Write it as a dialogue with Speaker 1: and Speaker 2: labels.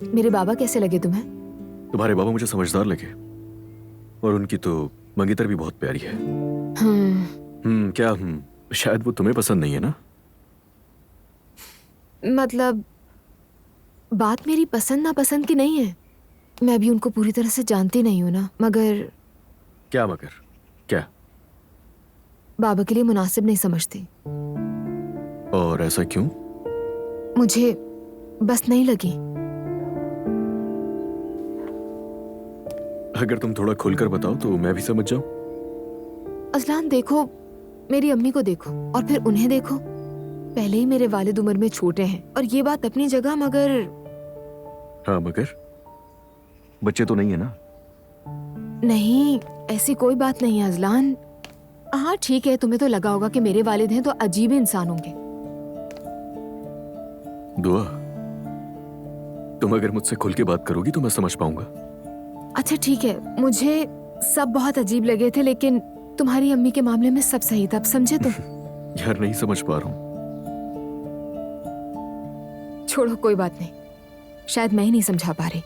Speaker 1: मेरे बाबा कैसे लगे तुम्हें?
Speaker 2: तुम्हारे बाबा मुझे समझदार लगे, और उनकी तो मंगेतर भी बहुत प्यारी है। क्या शायद वो तुम्हें पसंद नहीं है ना?
Speaker 1: मतलब बात मेरी पसंद नापसंद की नहीं है। मैं भी उनको पूरी तरह से जानती नहीं हूँ ना, मगर
Speaker 2: क्या मगर? क्या?
Speaker 1: बाबा के लिए मुनासिब नहीं समझती।
Speaker 2: और ऐसा क्यों?
Speaker 1: मुझे बस नहीं लगी।
Speaker 2: अगर तुम थोड़ा खुलकर बताओ तो मैं भी समझ जाऊं।
Speaker 1: अजलान देखो, मेरी अम्मी को देखो और फिर उन्हें देखो। पहले ही मेरे वालिद उम्र में छोटे हैं, और ये बात अपनी जगह, मगर
Speaker 2: हाँ मगर बच्चे तो नहीं है ना?
Speaker 1: नहीं, ऐसी कोई बात नहीं है अजलान। हाँ ठीक है, तुम्हें तो लगा होगा कि मेरे वालिद हैं तो अजीब इंसान होंगे।
Speaker 2: दुआ, तुम अगर मुझसे खुल के बात करोगी तो मैं समझ पाऊंगा।
Speaker 1: अच्छा ठीक है, मुझे सब बहुत अजीब लगे थे, लेकिन तुम्हारी अम्मी के मामले में सब सही था, अब समझे तुम?
Speaker 2: यार नहीं समझ पा रहा हूं।
Speaker 1: छोड़ो, कोई बात नहीं, शायद मैं ही नहीं समझा पा रही।